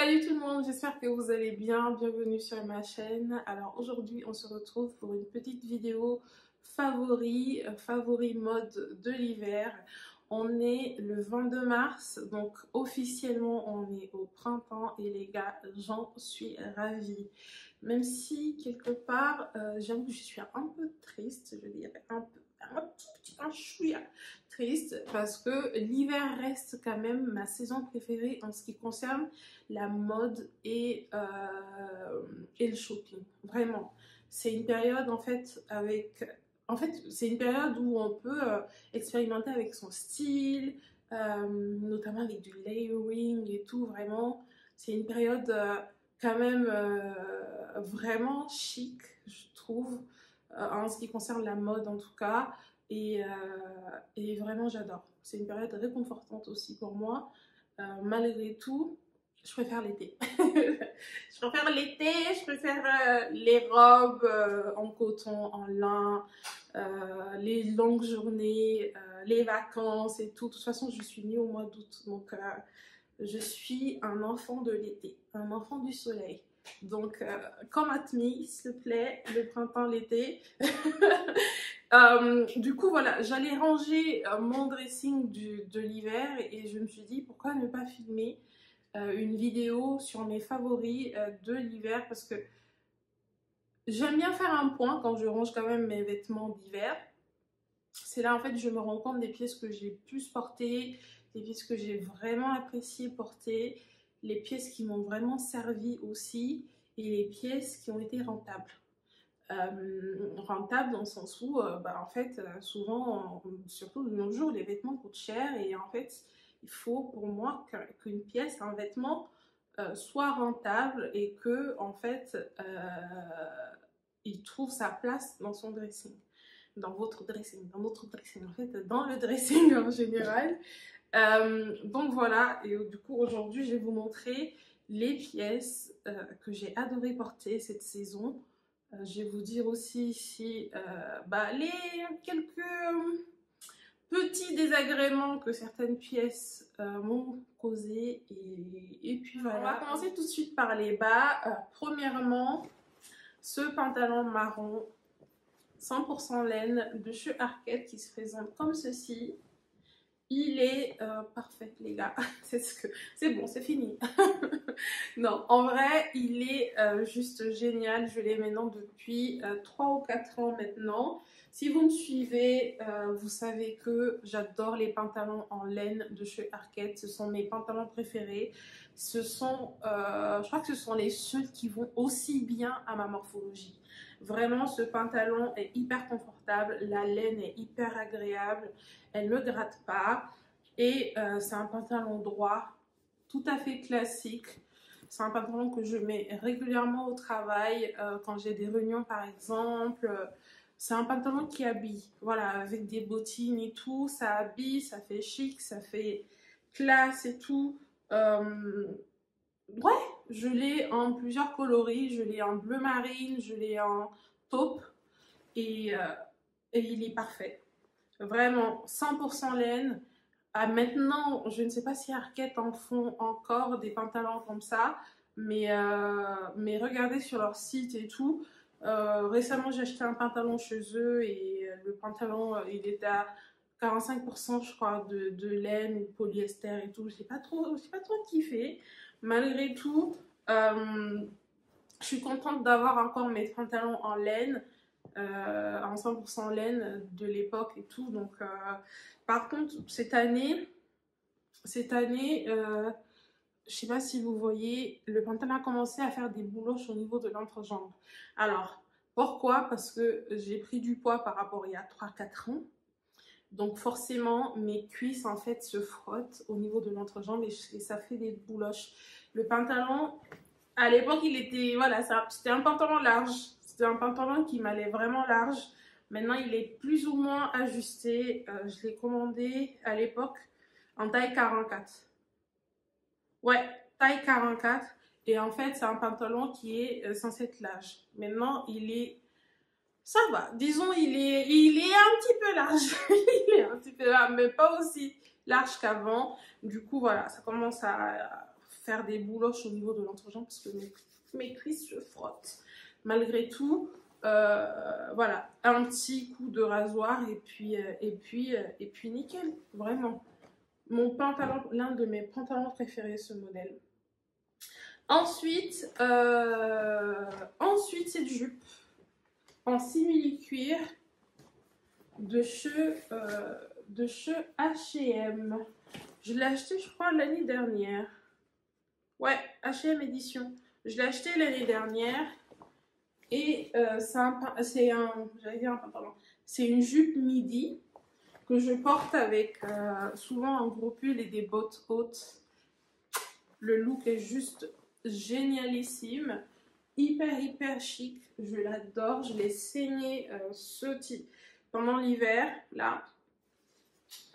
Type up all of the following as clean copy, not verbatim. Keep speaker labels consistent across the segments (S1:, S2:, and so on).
S1: Salut tout le monde, j'espère que vous allez bien, bienvenue sur ma chaîne. Alors aujourd'hui on se retrouve pour une petite vidéo favori mode de l'hiver. On est le 22 mars, donc officiellement on est au printemps et les gars, j'en suis ravie. Même si quelque part, j'avoue que je suis un peu triste, je dirais un chouïa triste parce que l'hiver reste quand même ma saison préférée en ce qui concerne la mode et le shopping. Vraiment, c'est une période c'est une période où on peut expérimenter avec son style, notamment avec du layering et tout. Vraiment, c'est une période quand même vraiment chic, je trouve, en ce qui concerne la mode en tout cas. Et vraiment, j'adore. C'est une période réconfortante aussi pour moi. Malgré tout, je préfère l'été. Je préfère l'été, je préfère les robes en coton, en lin, les longues journées, les vacances et tout. De toute façon, je suis née au mois d'août, donc je suis un enfant de l'été, un enfant du soleil. Donc, come at me, s'il te plaît, le printemps, l'été. Du coup, voilà, j'allais ranger mon dressing de l'hiver et je me suis dit pourquoi ne pas filmer une vidéo sur mes favoris de l'hiver parce que j'aime bien faire un point quand je range quand même mes vêtements d'hiver. C'est là en fait je me rends compte des pièces que j'ai plus portées, des pièces que j'ai vraiment apprécié porter, les pièces qui m'ont vraiment servi aussi et les pièces qui ont été rentables. Rentable dans le sens où en fait souvent surtout de nos jours les vêtements coûtent cher et en fait il faut pour moi qu'une pièce, un vêtement soit rentable et que en fait il trouve sa place dans son dressing, dans votre dressing, dans notre dressing en fait, dans le dressing en général. Donc voilà, et du coup aujourd'hui je vais vous montrer les pièces que j'ai adoré porter cette saison. Je vais vous dire aussi ici les quelques petits désagréments que certaines pièces m'ont causé. Et puis voilà. On va commencer tout de suite par les bas. Premièrement, ce pantalon marron 100% laine de chez Arket qui se présente comme ceci. Il est parfait les gars, c'est bon, c'est fini. Non, en vrai, il est juste génial. Je l'ai maintenant depuis 3 ou 4 ans maintenant. Si vous me suivez, vous savez que j'adore les pantalons en laine de chez Arket. Ce sont mes pantalons préférés. Je crois que ce sont les seuls qui vont aussi bien à ma morphologie. Vraiment, ce pantalon est hyper confortable. La laine est hyper agréable. Elle ne gratte pas. Et c'est un pantalon droit, tout à fait classique. C'est un pantalon que je mets régulièrement au travail, quand j'ai des réunions par exemple. C'est un pantalon qui habille, voilà, avec des bottines et tout. Ça habille, ça fait chic, ça fait classe et tout. Ouais, je l'ai en plusieurs coloris. Je l'ai en bleu marine, je l'ai en taupe. Et il est parfait. Vraiment, 100% laine. Maintenant, je ne sais pas si Arket en font encore des pantalons comme ça, mais regardez sur leur site et tout. Récemment, j'ai acheté un pantalon chez eux et le pantalon, il était à 45% je crois de laine ou polyester et tout. J'ai pas trop kiffé. Malgré tout, je suis contente d'avoir encore mes pantalons en laine. En 100% laine de l'époque et tout. Donc, par contre, cette année, je sais pas si vous voyez, le pantalon a commencé à faire des bouloches au niveau de l'entrejambe. Alors, pourquoi? Parce que j'ai pris du poids par rapport il y a 3-4 ans. Donc forcément, mes cuisses en fait se frottent au niveau de l'entrejambe et ça fait des bouloches. Le pantalon, à l'époque, il était, voilà, c'était un pantalon large. C'était un pantalon qui m'allait vraiment large. Maintenant, il est plus ou moins ajusté. Je l'ai commandé à l'époque en taille 44. Ouais, taille 44. Et en fait, c'est un pantalon qui est censé être large. Maintenant, ça va. Disons, il est un petit peu large. Il est un petit peu large, mais pas aussi large qu'avant. Du coup, voilà, ça commence à faire des bouloches au niveau de l'entrejambe parce que mes cuisses se frottent. Malgré tout, voilà, un petit coup de rasoir et puis nickel, vraiment. Mon pantalon, l'un de mes pantalons préférés, ce modèle. Ensuite, cette jupe en simili-cuir de chez H&M. Je l'ai acheté, je crois, l'année dernière. Ouais, H&M édition. Je l'ai acheté l'année dernière. Et c'est une jupe midi que je porte avec souvent un gros pull et des bottes hautes. Le look est juste génialissime, hyper chic. Je l'adore. Je l'ai saigné pendant l'hiver. Là,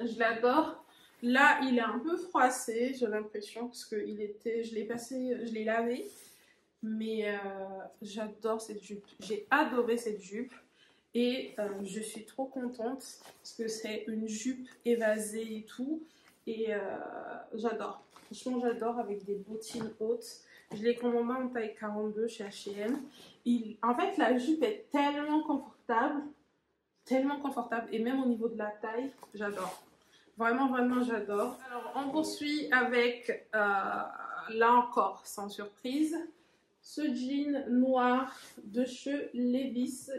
S1: je l'adore. Là, il est un peu froissé, j'ai l'impression, parce que je l'ai lavé. Mais j'adore cette jupe. J'ai adoré cette jupe. Et je suis trop contente parce que c'est une jupe évasée et tout. Et j'adore. Franchement, j'adore avec des bottines hautes. Je l'ai commandé en taille 42 chez H&M. En fait, la jupe est tellement confortable. Tellement confortable. Et même au niveau de la taille, j'adore. Vraiment, j'adore. Alors, on poursuit avec, là encore, sans surprise, ce jean noir de chez Levi's.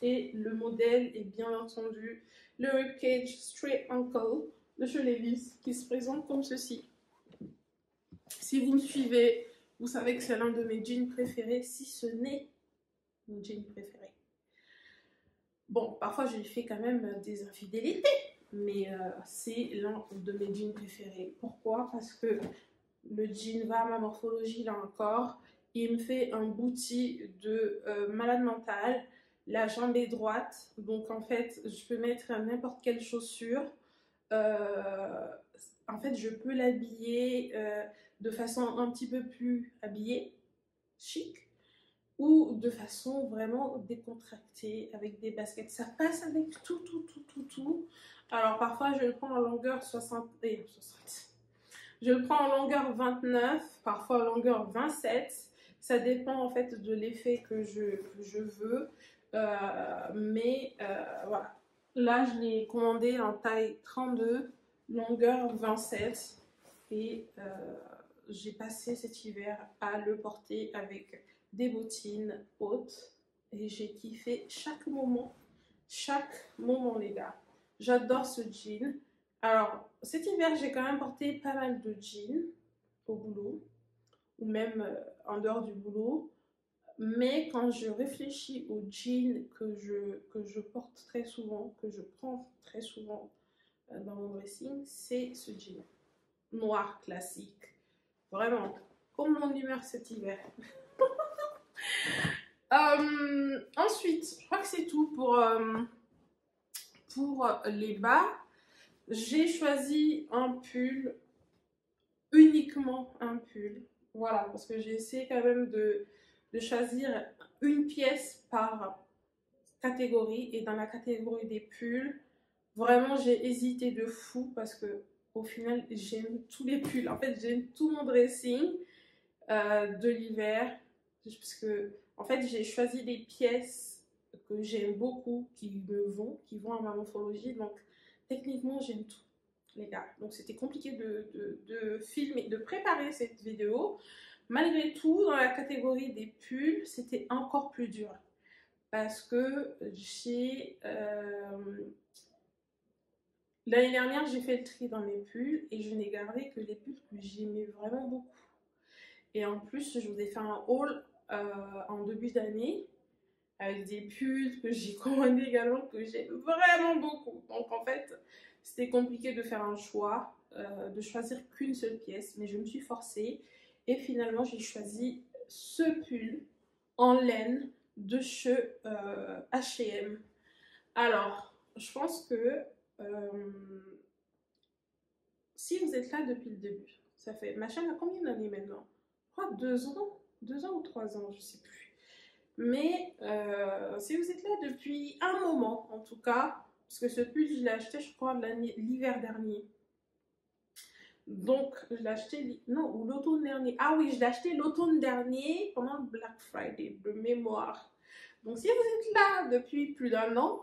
S1: Et le modèle est bien entendu le Ribcage Straight Ankle de chez Levi's qui se présente comme ceci. Si vous me suivez, vous savez que c'est l'un de mes jeans préférés, si ce n'est mon jean préféré. Bon, parfois je lui fais quand même des infidélités, mais c'est l'un de mes jeans préférés. Pourquoi? Parce que le jean va à ma morphologie là encore. Il me fait un booty de malade mental. La jambe est droite, donc en fait, je peux mettre n'importe quelle chaussure. En fait, je peux l'habiller de façon un petit peu plus habillée, chic, ou de façon vraiment décontractée, avec des baskets. Ça passe avec tout. Alors parfois, je le prends en longueur 60. Je le prends en longueur 29, parfois en longueur 27. Ça dépend en fait de l'effet que je veux. Voilà. Là, je l'ai commandé en taille 32, longueur 27. Et j'ai passé cet hiver à le porter avec des bottines hautes. Et j'ai kiffé chaque moment, les gars. J'adore ce jean. Alors, cet hiver, j'ai quand même porté pas mal de jeans au boulot, ou même en dehors du boulot. Mais quand je réfléchis aux jeans que je porte très souvent, que je prends très souvent dans mon dressing, c'est ce jean noir classique. Vraiment, comme mon humeur cet hiver. Ensuite, je crois que c'est tout pour les bas. J'ai choisi un pull, uniquement un pull. Voilà, parce que j'ai essayé quand même de choisir une pièce par catégorie. Et dans la catégorie des pulls, vraiment j'ai hésité de fou parce que au final j'aime tous les pulls. En fait, j'aime tout mon dressing de l'hiver. Parce que en fait, j'ai choisi des pièces que j'aime beaucoup, qui vont à ma morphologie. Donc techniquement, j'aime tout, les gars. Donc c'était compliqué de filmer, de préparer cette vidéo. Malgré tout, dans la catégorie des pulls, c'était encore plus dur. Parce que l'année dernière, j'ai fait le tri dans mes pulls et je n'ai gardé que les pulls que j'aimais vraiment beaucoup. Et en plus, je vous ai fait un haul en début d'année avec des pulls que j'ai commandés également, que j'aime vraiment beaucoup. Donc en fait, c'était compliqué de faire un choix, de choisir qu'une seule pièce, mais je me suis forcée et finalement j'ai choisi ce pull en laine de chez H&M. Alors, je pense que si vous êtes là depuis le début, ça fait, ma chaîne a combien d'années maintenant? Je crois 2 ans, 2 ans ou 3 ans, je sais plus. Mais si vous êtes là depuis un moment, en tout cas, parce que ce pull, je l'ai acheté, je crois, l'hiver dernier. Donc, je l'ai acheté, non, ou l'automne dernier. Ah oui, je l'ai acheté l'automne dernier pendant le Black Friday, de mémoire. Donc, si vous êtes là depuis plus d'un an,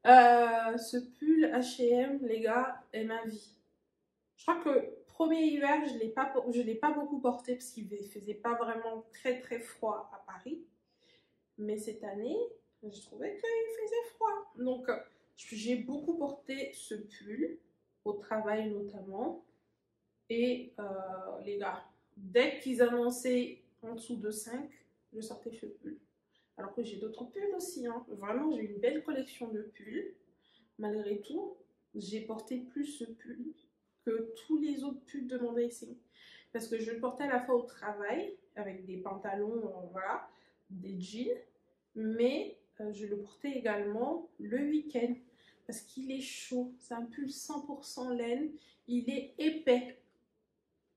S1: ce pull H&M, les gars, est ma vie. Je crois que premier hiver, je l'ai pas beaucoup porté parce qu'il faisait pas vraiment très très froid à Paris. Mais cette année, je trouvais qu'il faisait froid. Donc, j'ai beaucoup porté ce pull, au travail notamment. Et les gars, dès qu'ils annonçaient en dessous de 5, je sortais ce pull. Alors que j'ai d'autres pulls aussi. Hein. Vraiment, j'ai une belle collection de pulls. Malgré tout, j'ai porté plus ce pull que tous les autres pulls de mon dressing. Parce que je le portais à la fois au travail, avec des pantalons, voilà, des jeans, mais je le portais également le week-end. Parce qu'il est chaud. C'est un pull 100% laine. Il est épais.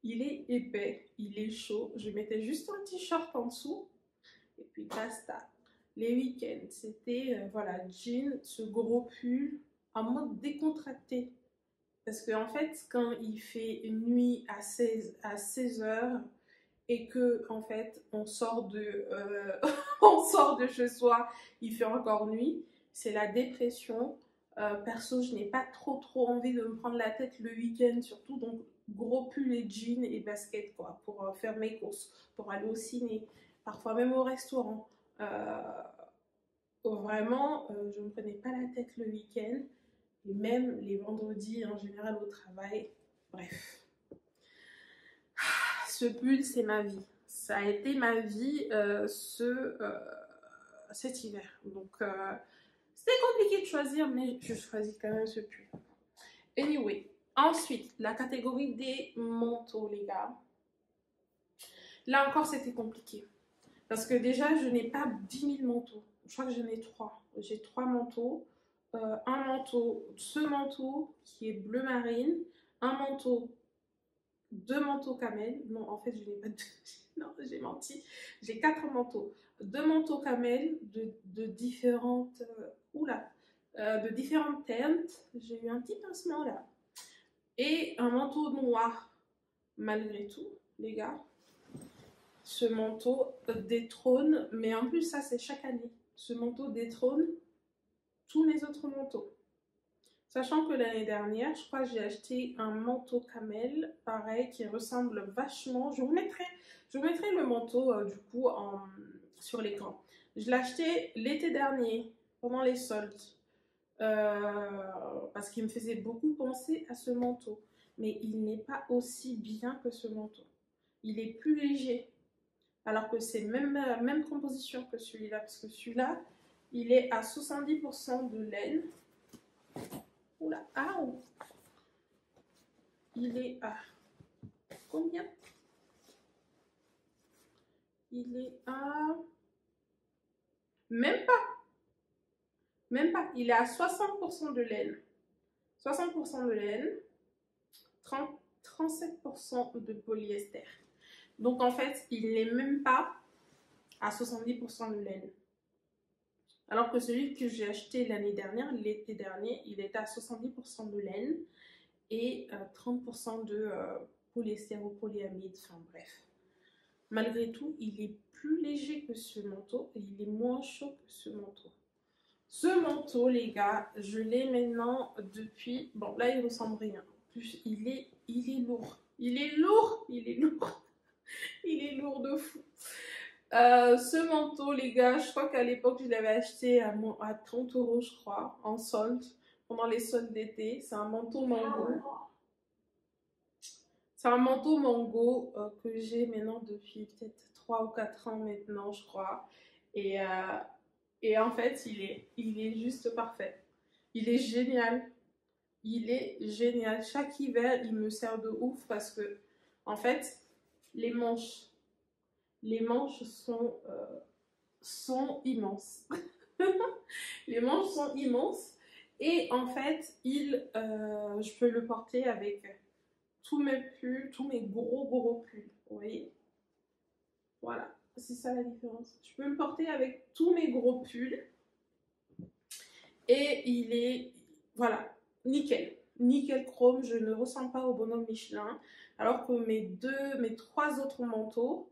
S1: Il est épais. Il est chaud. Je mettais juste un t-shirt en dessous. Et puis basta. Les week-ends, c'était, voilà, jean, ce gros pull, en mode décontracté. Parce qu'en fait, quand il fait nuit à 16 heures et que, en fait, on sort on sort de chez soi, il fait encore nuit, c'est la dépression. Perso, je n'ai pas trop envie de me prendre la tête le week-end, surtout. Donc, gros pull et jeans et baskets, quoi, pour faire mes courses, pour aller au ciné, parfois même au restaurant. Vraiment, je ne me prenais pas la tête le week-end. Et même les vendredis en général au travail. Bref. Ce pull, c'est ma vie. Ça a été ma vie cet hiver. Donc, c'était compliqué de choisir, mais je choisis quand même ce pull. Anyway. Ensuite, la catégorie des manteaux, les gars. Là encore, c'était compliqué. Parce que déjà, je n'ai pas 10 000 manteaux. Je crois que j'en ai 3. J'ai 3 manteaux. Un manteau, ce manteau qui est bleu marine, un manteau, 2 manteaux camel. Non, en fait, je n'ai pas deux. Non, j'ai menti. J'ai 4 manteaux. 2 manteaux camel de différentes. De différentes teintes. J'ai eu un petit pincement là. Et un manteau noir. Malgré tout, les gars, ce manteau détrône. Mais en plus, ça, c'est chaque année. Ce manteau détrône tous mes autres manteaux. Sachant que l'année dernière, je crois que j'ai acheté un manteau camel, pareil, qui ressemble vachement. Je vous mettrai le manteau, du coup, sur l'écran. Je l'ai acheté l'été dernier, pendant les soldes, parce qu'il me faisait beaucoup penser à ce manteau. Mais il n'est pas aussi bien que ce manteau. Il est plus léger, alors que c'est même composition que celui-là, parce que celui-là, il est à 70% de laine. Oula, ah, il est à combien? Il est à... Même pas. Il est à 60% de laine. 60% de laine, 37% de polyester. Donc en fait, il n'est même pas à 70% de laine. Alors que celui que j'ai acheté l'année dernière, l'été dernier, il était à 70% de laine et 30% de polyester ou polyamide, enfin bref. Malgré tout, il est plus léger que ce manteau et il est moins chaud que ce manteau. Ce manteau, les gars, je l'ai maintenant depuis... Bon, là, il ressemble rien. Plus, il est lourd. Il est lourd. Il est lourd de fou. Ce manteau, les gars, je crois qu'à l'époque, je l'avais acheté à 30 €, je crois, en solde, pendant les soldes d'été. C'est un manteau mango. C'est un manteau mango que j'ai maintenant depuis peut-être 3 ou 4 ans maintenant, je crois. Et en fait, il est juste parfait. Il est génial. Il est génial. Chaque hiver, il me sert de ouf parce que, en fait, les manches sont immenses. Les manches sont immenses. Et en fait, je peux le porter avec tous mes pulls, tous mes gros pulls. Vous voyez? Voilà, c'est ça la différence. Je peux le porter avec tous mes gros pulls. Et il est, voilà, nickel. nickel chrome, je ne ressens pas au bonhomme Michelin. Alors que mes trois autres manteaux,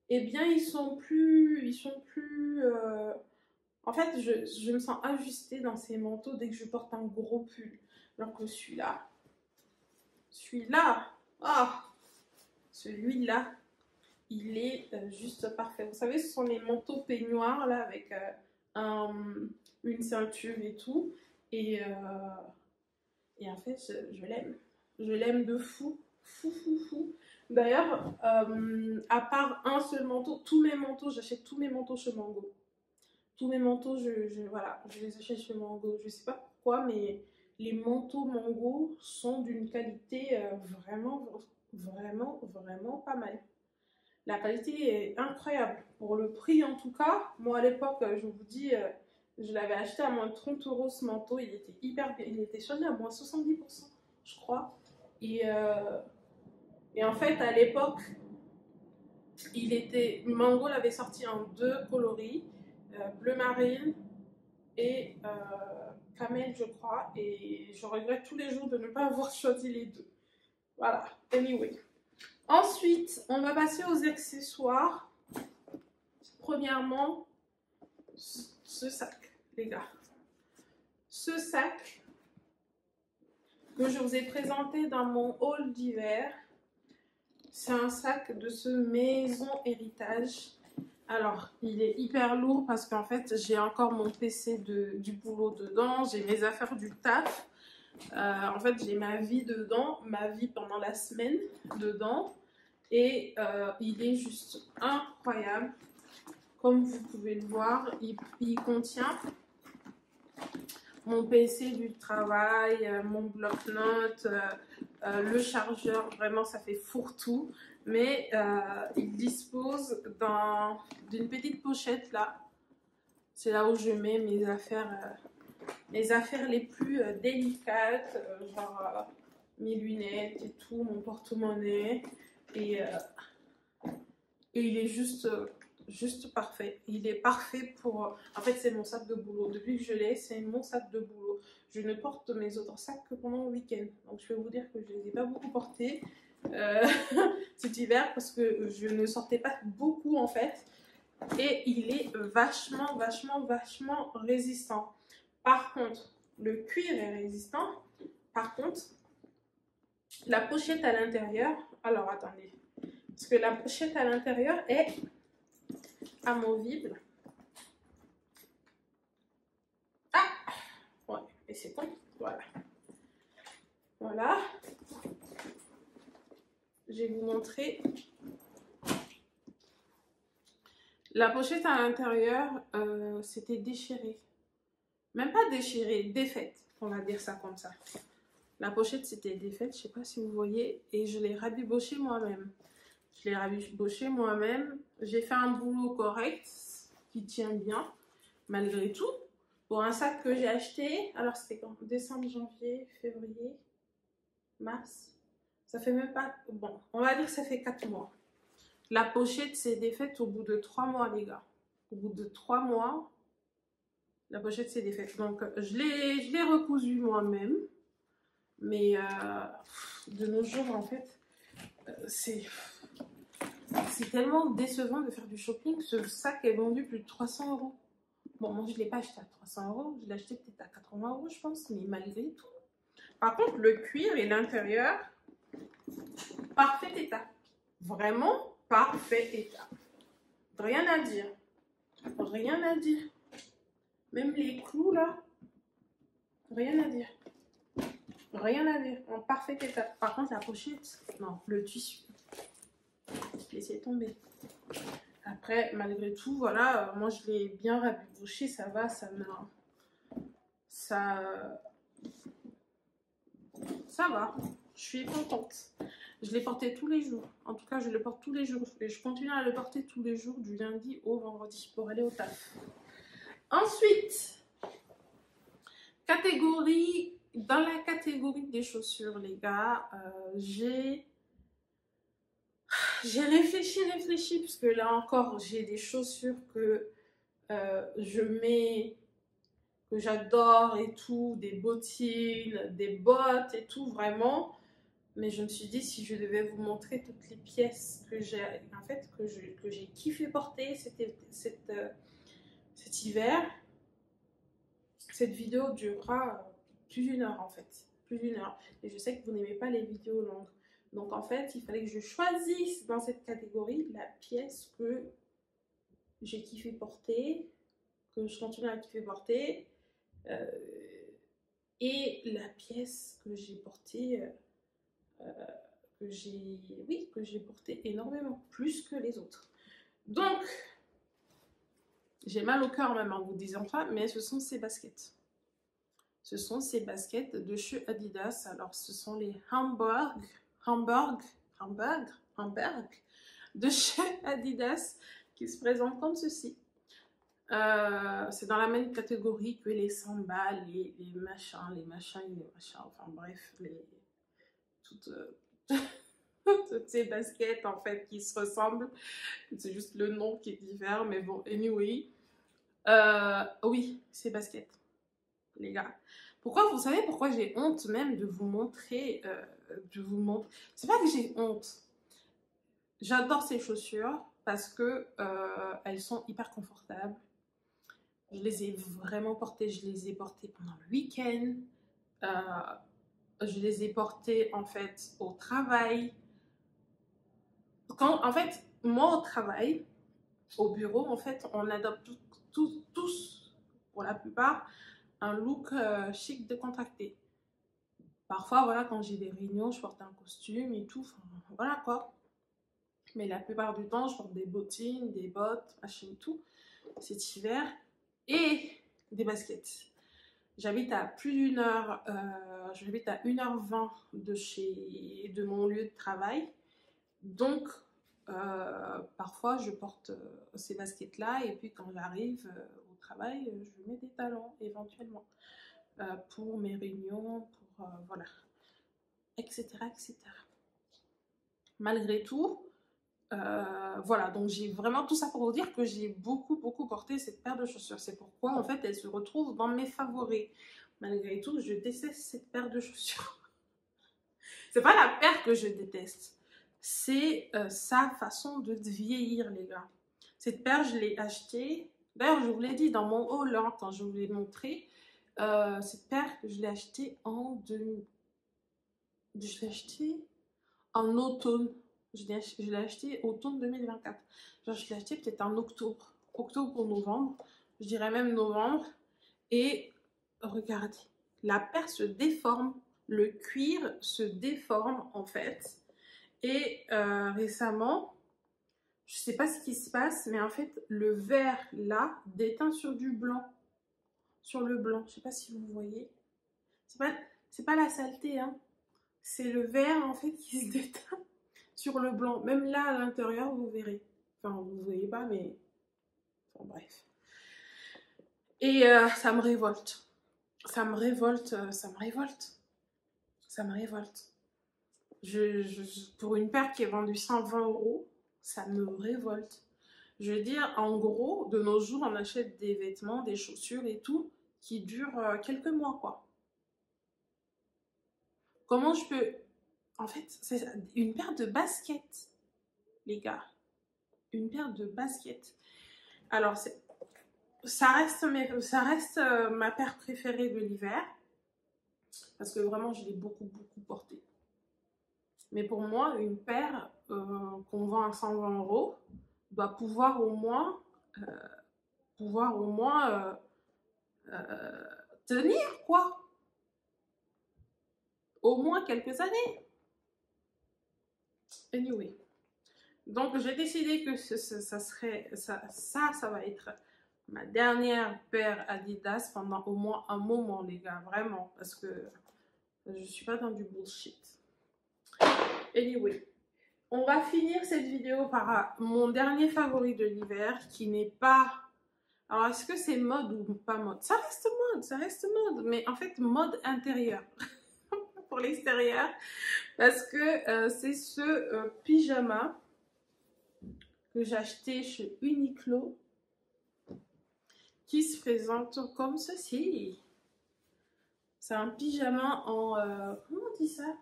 S1: eh bien ils sont plus, en fait, je me sens ajustée dans ces manteaux dès que je porte un gros pull. Alors que ah, celui-là, il est juste parfait. Vous savez, ce sont les manteaux peignoirs là avec une ceinture et tout. Et en fait, je l'aime. Je l'aime de fou. Fou, fou, fou. D'ailleurs, à part un seul manteau, tous mes manteaux, j'achète tous mes manteaux chez Mango. Tous mes manteaux, voilà, je les achète chez Mango. Je sais pas pourquoi, mais les manteaux Mango sont d'une qualité vraiment, vraiment, vraiment pas mal. La qualité est incroyable. Pour le prix en tout cas, moi à l'époque, je vous dis, je l'avais acheté à moins de 30 € ce manteau. Il était hyper bien, il était soldé à moins 70%, je crois. Et en fait, à l'époque, Mango l'avait sorti en deux coloris, bleu marine et camel, je crois. Et je regrette tous les jours de ne pas avoir choisi les deux. Voilà, anyway. Ensuite, on va passer aux accessoires. Premièrement, ce sac, les gars. Ce sac que je vous ai présenté dans mon haul d'hiver, c'est un sac de ce Maison Héritage. Alors, il est hyper lourd parce qu'en fait, j'ai encore mon PC du boulot dedans, j'ai mes affaires du taf. En fait, j'ai ma vie dedans, ma vie pendant la semaine dedans. Et il est juste incroyable. Comme vous pouvez le voir, il contient mon PC du travail, mon bloc-notes, le chargeur, vraiment ça fait fourre-tout. Mais il dispose d'une petite pochette là. C'est là où je mets mes affaires les plus délicates, genre mes lunettes et tout, mon porte-monnaie. Et il est juste parfait. Il est parfait pour... En fait, c'est mon sac de boulot. Depuis que je l'ai, c'est mon sac de boulot. Je ne porte mes autres sacs que pendant le week-end. Donc, je vais vous dire que je ne les ai pas beaucoup portés cet hiver parce que je ne sortais pas beaucoup, en fait. Et il est vachement, vachement, vachement résistant. Par contre, le cuir est résistant. Par contre, la pochette à l'intérieur... Alors, attendez. Parce que la pochette à l'intérieur est amovible. Ah! Ouais, et c'est bon. Voilà. Voilà. Je vais vous montrer. La pochette à l'intérieur, c'était déchiré. Même pas déchiré, défaite. On va dire ça comme ça. La pochette, c'était défaite. Je ne sais pas si vous voyez. Et je l'ai rabiboché moi-même. Je l'ai rabiboché moi-même. J'ai fait un boulot correct qui tient bien, malgré tout. Pour un sac que j'ai acheté, alors c'était quand? Décembre, janvier, février, mars. Ça fait même pas... Bon, on va dire que ça fait 4 mois. La pochette s'est défaite au bout de 3 mois, les gars. Au bout de 3 mois, la pochette s'est défaite. Donc, je l'ai recousue moi-même. Mais de nos jours, en fait, c'est tellement décevant de faire du shopping. Ce sac est vendu plus de 300 €. Bon, moi, je ne l'ai pas acheté à 300 €. Je l'ai acheté peut-être à 80 €, je pense. Mais malgré tout. Par contre, le cuir et l'intérieur, parfait état. Vraiment parfait état. Rien à dire. Rien à dire. Même les clous, là, rien à dire. Rien à dire. En parfait état. Par contre, la pochette, non, le tissu. Laissez tomber. Après, malgré tout, voilà, moi je l'ai bien rabiboché, ça va, ça va. Je suis contente. Je l'ai porté tous les jours. En tout cas, je le porte tous les jours. Et je continue à le porter tous les jours, du lundi au vendredi, pour aller au taf. Ensuite, dans la catégorie des chaussures, les gars, j'ai réfléchi, parce que là encore, j'ai des chaussures que je mets que j'adore et tout, des bottines, des bottes et tout, vraiment. Mais je me suis dit, si je devais vous montrer toutes les pièces que j'ai, en fait, que j'ai kiffé porter cet hiver, cette vidéo durera plus d'une heure en fait. Plus d'une heure. Et je sais que vous n'aimez pas les vidéos longues. Donc en fait, il fallait que je choisisse dans cette catégorie la pièce que j'ai kiffé porter, que je continue à kiffer porter, euh, et la pièce que j'ai portée, que j'ai porté énormément, plus que les autres. Donc, j'ai mal au cœur même en vous disant ça, mais ce sont ces baskets. Ce sont ces baskets de chez Adidas. Alors, ce sont les Hamburg de chez Adidas qui se présentent comme ceci. C'est dans la même catégorie que les sandales, les machins, enfin bref, toutes, toutes ces baskets en fait qui se ressemblent. C'est juste le nom qui diffère, mais bon, anyway. Oui, ces baskets, les gars. Pourquoi, vous savez pourquoi j'ai honte même de vous montrer, C'est pas que j'ai honte. J'adore ces chaussures parce que elles sont hyper confortables. Je les ai vraiment portées, je les ai portées pendant le week-end. Je les ai portées en fait au travail. En fait, moi au travail, au bureau, en fait, on adopte tous, pour la plupart, un look chic décontracté. Parfois, voilà, quand j'ai des réunions, je porte un costume et tout, enfin, voilà quoi. Mais la plupart du temps, je porte des bottines, des bottes, machin et tout, cet hiver, et des baskets. J'habite à plus d'une heure, j'habite à 1h20 de mon lieu de travail. Donc, parfois, je porte ces baskets-là et puis quand j'arrive au travail, je mets des talons éventuellement pour mes réunions, pour voilà, etc., etc. Malgré tout, voilà, donc j'ai vraiment tout ça pour vous dire que j'ai beaucoup porté cette paire de chaussures. C'est pourquoi en fait elle se retrouve dans mes favoris. Malgré tout, je déteste cette paire de chaussures. C'est pas la paire que je déteste, c'est sa façon de vieillir, les gars. Cette paire, je l'ai achetée. D'ailleurs, je vous l'ai dit dans mon haul, hein, quand je vous l'ai montré. Cette paire, je l'ai achetée je l'ai achetée en automne. Je l'ai achetée automne 2024. Genre, je l'ai achetée peut-être en octobre. Octobre ou novembre. Je dirais même novembre. Et regardez, la paire se déforme. Le cuir se déforme en fait. Et récemment, je sais pas ce qui se passe, mais en fait, le vert là déteint sur du blanc. Sur le blanc. Je sais pas si vous voyez. C'est pas la saleté, hein. C'est le vert en fait qui se déteint sur le blanc. Même là à l'intérieur, vous verrez. Enfin, vous ne voyez pas, mais enfin, bref. Et ça me révolte. Ça me révolte. Pour une paire qui est vendue 120 €, ça me révolte. Je veux dire, en gros, de nos jours, on achète des vêtements, des chaussures et tout qui durent quelques mois, quoi. Comment je peux... En fait, c'est une paire de baskets, les gars. Une paire de baskets. Alors, ça reste ma paire préférée de l'hiver. Parce que vraiment, je l'ai beaucoup portée. Mais pour moi, une paire qu'on vend à 120 € doit pouvoir au moins tenir, quoi. Au moins quelques années. Anyway. Donc, j'ai décidé que ça va être ma dernière paire Adidas pendant au moins un moment, les gars. Vraiment. Parce que je suis pas dans du bullshit. Anyway. On va finir cette vidéo par mon dernier favori de l'hiver qui n'est pas... Alors, est-ce que c'est mode ou pas mode? Ça reste mode, mais en fait, mode intérieur pour l'extérieur. Parce que c'est ce pyjama que j'ai acheté chez Uniqlo. qui se présente comme ceci. C'est un pyjama en... comment on dit ça?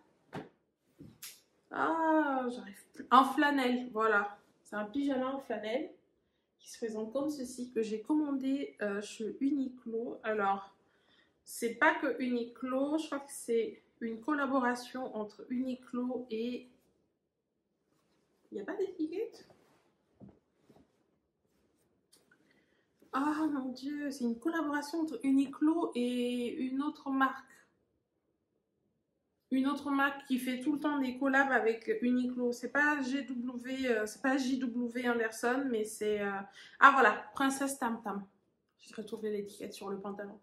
S1: Ah, j'arrive plus. En flanelle, voilà. C'est un pyjama en flanelle qui se présente comme ceci, que j'ai commandé chez Uniqlo. Alors, c'est pas que Uniqlo, je crois que c'est une collaboration entre Uniqlo et... Il n'y a pas d'étiquette? Ah mon dieu, c'est une collaboration entre Uniqlo et une autre marque. Une autre marque qui fait tout le temps des collabs avec Uniqlo. C'est pas GW, c'est pas JW Anderson, mais c'est... Ah voilà, Princesse Tam Tam. J'ai retrouvé l'étiquette sur le pantalon.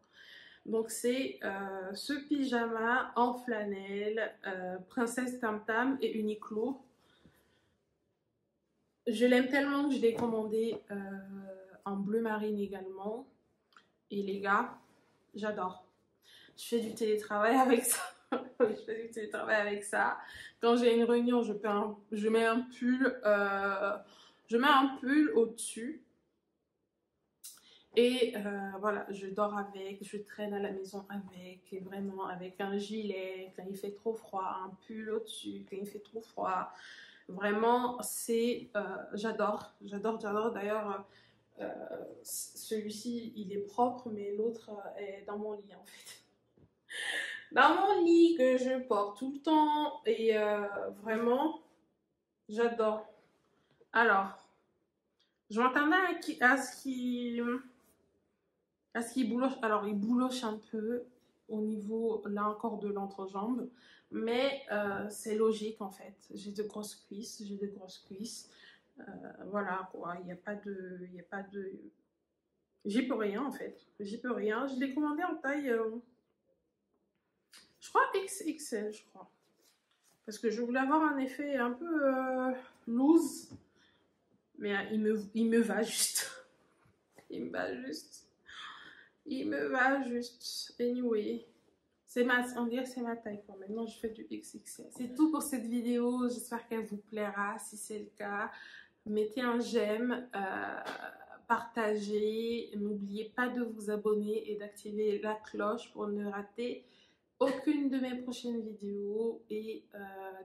S1: Donc c'est ce pyjama en flanelle, Princesse Tam Tam et Uniqlo. Je l'aime tellement que je l'ai commandé en bleu marine également. Et les gars, j'adore. Je fais du télétravail avec ça. Je fais du télétravail avec ça. Quand j'ai une réunion, je mets un pull au-dessus. Et voilà, je dors avec, je traîne à la maison avec, et vraiment avec un gilet quand il fait trop froid, un pull au-dessus quand il fait trop froid. Vraiment, c'est, j'adore, j'adore, j'adore. D'ailleurs, celui-ci, il est propre, mais l'autre est dans mon lit en fait. Dans mon lit que je porte tout le temps et vraiment, j'adore. Alors, je m'attendais à ce qu'il bouloche. Alors, il bouloche un peu au niveau, là encore, de l'entrejambe. Mais c'est logique, en fait. J'ai de grosses cuisses. J'ai de grosses cuisses. Voilà, quoi. Il n'y a pas de... Il y a pas de... J'y peux rien, en fait. J'y peux rien. Je l'ai commandé en taille... je crois XXL, je crois. Parce que je voulais avoir un effet un peu loose. Mais il me va juste. Il me va juste. Il me va juste. Anyway. On dirait que c'est ma taille quand même. Non, je fais du XXL. C'est tout pour cette vidéo. J'espère qu'elle vous plaira. Si c'est le cas, mettez un j'aime. Partagez. N'oubliez pas de vous abonner et d'activer la cloche pour ne rater aucune de mes prochaines vidéos. Et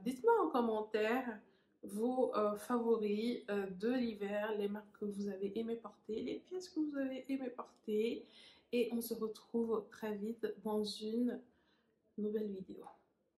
S1: dites-moi en commentaire vos favoris de l'hiver, les marques que vous avez aimé porter, les pièces que vous avez aimé porter. Et on se retrouve très vite dans une nouvelle vidéo.